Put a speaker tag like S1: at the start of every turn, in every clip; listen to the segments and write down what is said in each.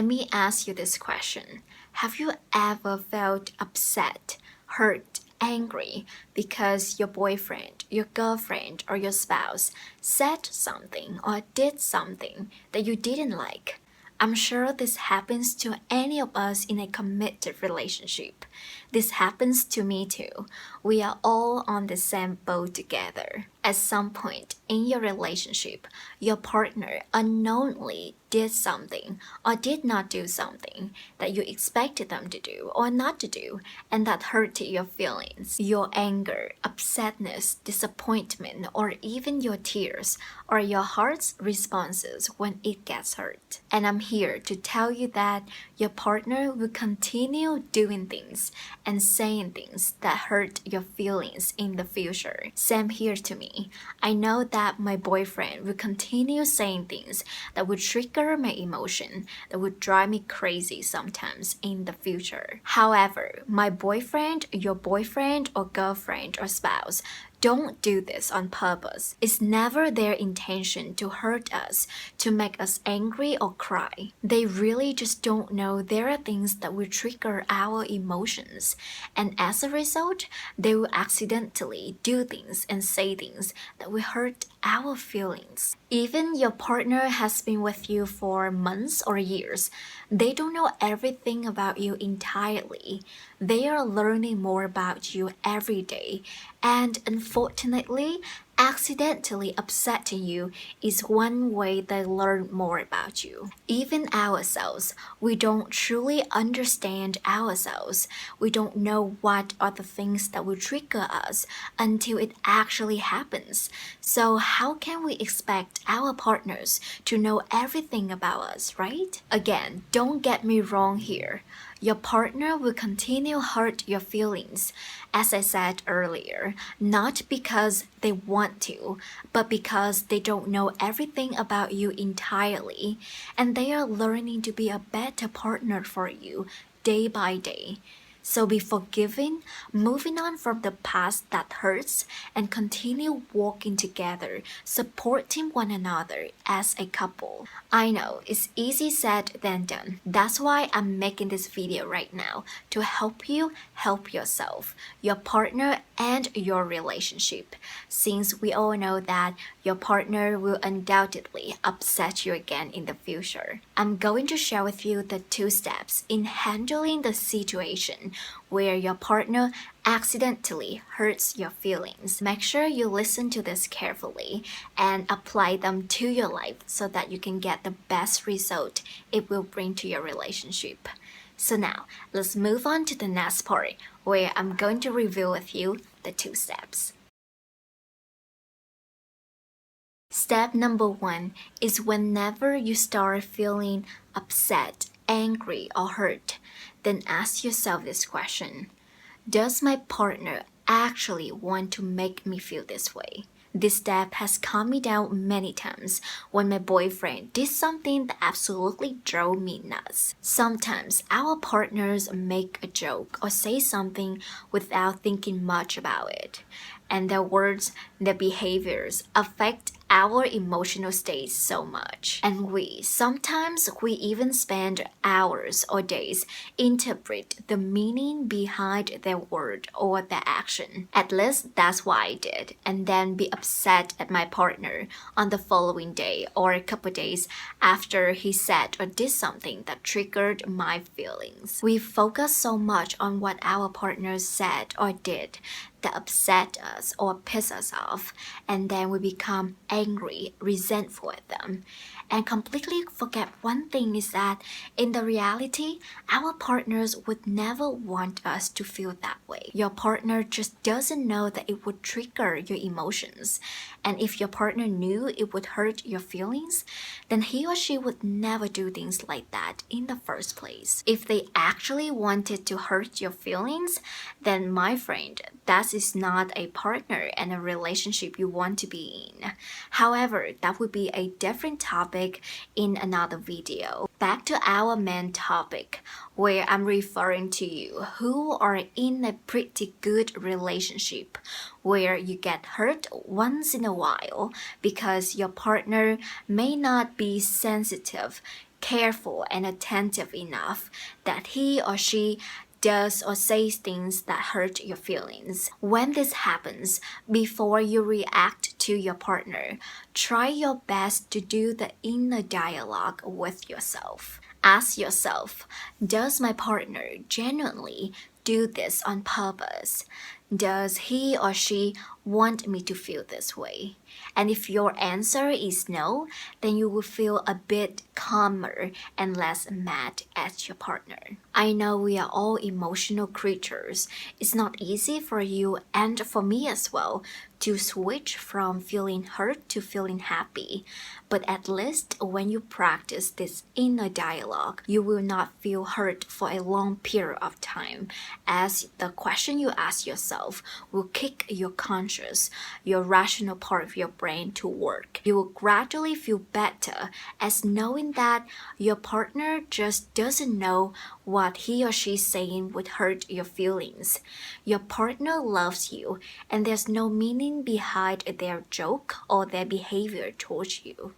S1: Let me ask you this question. Have you ever felt upset, hurt, angry because your boyfriend, your girlfriend, or your spouse said something or did something that you didn't like? I'm sure this happens to any of us in a committed relationship. This happens to me too. We are all on the same boat together. At some point in your relationship, your partner unknowingly did something or did not do something that you expected them to do or not to do, and that hurted your feelings. Your anger, upsetness, disappointment, or even your tears are your heart's responses when it gets hurt. And I'm here to tell you that your partner will continue doing things and saying things that hurt your feelings in the future. Same here to me. I know that my boyfriend will continue saying things that would trigger my emotion, that would drive me crazy sometimes in the future. However, my boyfriend, your boyfriend or girlfriend or spouse don't do this on purpose. It's never their intention to hurt us, to make us angry or cry. They really just don't know there are things that will trigger our emotions. And as a result, they will accidentally do things and say things that will hurt our feelings. Even your partner has been with you for months or years, they don't know everything about you entirely. They are learning more about you every day, and unfortunately, accidentally upsetting you is one way they learn more about you. Even ourselves, we don't truly understand ourselves. We don't know what are the things that will trigger us until it actually happens. So how can we expect our partners to know everything about us, right? Again, don't get me wrong here. Your partner will continue hurt your feelings, as I said earlier, not because they want to, but because they don't know everything about you entirely, and they are learning to be a better partner for you day by day. So be forgiving, moving on from the past that hurts, and continue walking together, supporting one another as a couple. I know it's easy said than done. That's why I'm making this video right now, to help you help yourself, your partner, and your relationship. Since we all know that your partner will undoubtedly upset you again in the future. I'm going to share with you the 2 steps in handling the situation where your partner accidentally hurts your feelings. Make sure you listen to this carefully and apply them to your life so that you can get the best result it will bring to your relationship. So now, let's move on to the next part where I'm going to review with you the 2 steps. Step number 1 is whenever you start feeling upset, angry, or hurt, then ask yourself this question. Does my partner actually want to make me feel this way? This step has calmed me down many times when my boyfriend did something that absolutely drove me nuts. Sometimes our partners make a joke or say something without thinking much about it, and their words, their behaviors affect our emotional state so much. And sometimes we even spend hours or days interpret the meaning behind their word or their action. At least that's what I did, and then be upset at my partner on the following day or a couple days after he said or did something that triggered my feelings. We focus so much on what our partners said or did that upset us or piss us off, and then we become angry, resentful at them, and completely forget one thing is that in the reality, our partners would never want us to feel that way. Your partner just doesn't know that it would trigger your emotions, and if your partner knew it would hurt your feelings, then he or she would never do things like that in the first place. If they actually wanted to hurt your feelings, then my friend, that is not a partner and a relationship you want to be in. However, that would be a different topic in another video. Back to our main topic, where I'm referring to you who are in a pretty good relationship where you get hurt once in a while because your partner may not be sensitive careful and attentive enough that he or she does or says things that hurt your feelings. When this happens, before you react to your partner, try your best to do the inner dialogue with yourself. Ask yourself, does my partner genuinely do this on purpose? Does he or she want me to feel this way? And if your answer is no, then you will feel a bit calmer and less mad at your partner. I know we are all emotional creatures. It's not easy for you and for me as well to switch from feeling hurt to feeling happy. But at least when you practice this inner dialogue, you will not feel hurt for a long period of time, as the question you ask yourself will kick your conscious, your rational part of your brain to work. You will gradually feel better as knowing that your partner just doesn't know what he or she is saying would hurt your feelings. Your partner loves you, and there's no meaning behind their joke or their behavior towards you.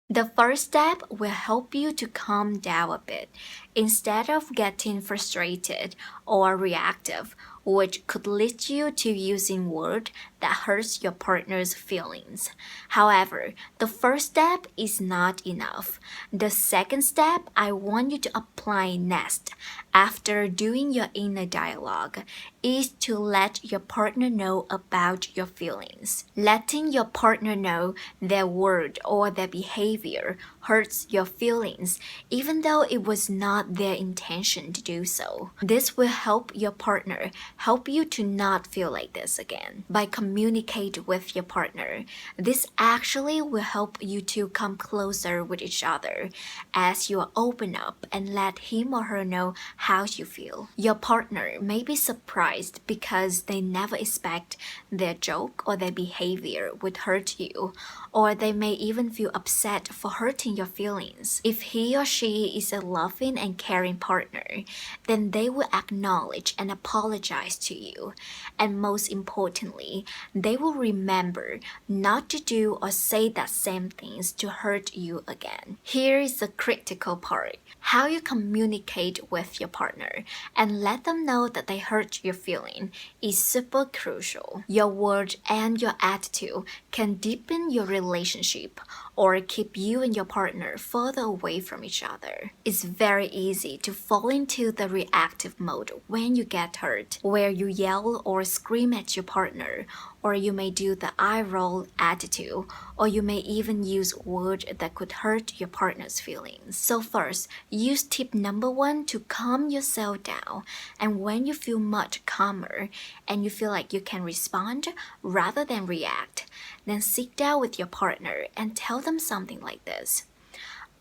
S1: The first step will help you to calm down a bit instead of getting frustrated or reactive, which could lead you to using words that hurts your partner's feelings. However, the first step is not enough. The second step I want you to apply next, after doing your inner dialogue, is to let your partner know about your feelings. Letting your partner know their word or their behavior hurts your feelings, even though it was not their intention to do so. This will help your partner, help you to not feel like this again. By communicate with your partner, this actually will help you to come closer with each other as you open up and let him or her know how you feel. Your partner may be surprised because they never expect their joke or their behavior would hurt you, or they may even feel upset for hurting your feelings. If he or she is a loving and caring partner, then they will acknowledge and apologize to you. And most importantly, they will remember not to do or say that same things to hurt you again. Here is the critical part: how you communicate with your partner and let them know that they hurt your feeling is super crucial. Your words and your attitude can deepen your relationship or keep you and your partner further away from each other. It's very easy to fall into the reactive mode when you get hurt, where you yell or scream at your partner, or you may do the eye roll attitude, or you may even use words that could hurt your partner's feelings. So first, use tip number 1 to calm yourself down, and when you feel much calmer and you feel like you can respond rather than react, then sit down with your partner and tell them something like this.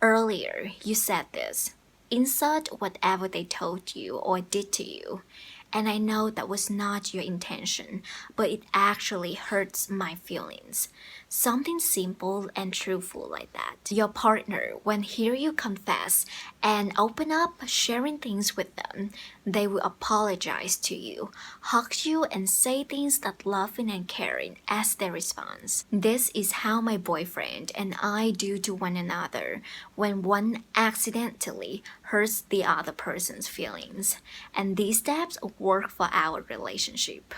S1: Earlier, you said this. Insert whatever they told you or did to you. And I know that was not your intention, but it actually hurts my feelings. Something simple and truthful like that. Your partner, when hear you confess and open up sharing things with them, they will apologize to you, hug you, and say things that loving and caring as their response. This is how my boyfriend and I do to one another when one accidentally hurts the other person's feelings. And these steps work for our relationship.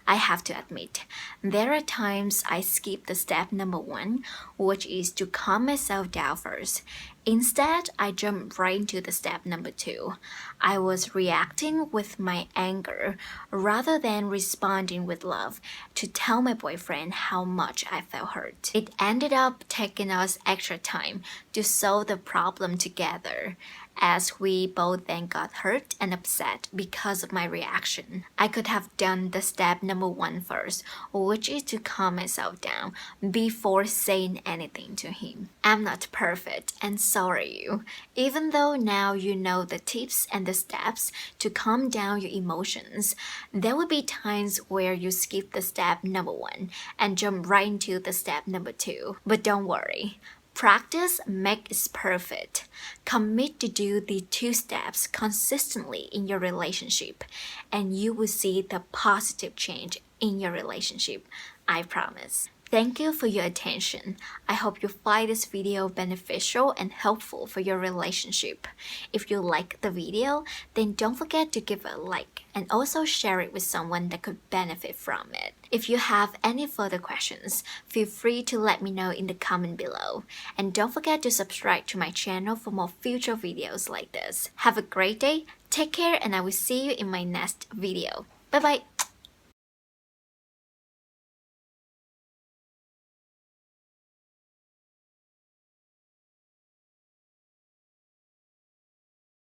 S1: I have to admit, there are times I skip the step number 1, which is to calm myself down first. Instead, I jump right into the step number 2. I was reacting with my anger rather than responding with love to tell my boyfriend how much I felt hurt. It ended up taking us extra time to solve the problem together, as we both then got hurt and upset because of my reaction. I could have done the step number 1 first, which is to calm myself down before saying anything to him. I'm not perfect, and so are you. Even though now you know the tips and the steps to calm down your emotions, there will be times where you skip the step number 1 and jump right into the step number 2. But don't worry. Practice makes perfect. Commit to do the 2 steps consistently in your relationship, and you will see the positive change in your relationship. I promise. Thank you for your attention. I hope you find this video beneficial and helpful for your relationship. If you like the video, then don't forget to give it a like and also share it with someone that could benefit from it. If you have any further questions, feel free to let me know in the comment below. And don't forget to subscribe to my channel for more future videos like this. Have a great day, take care, and I will see you in my next video. Bye bye!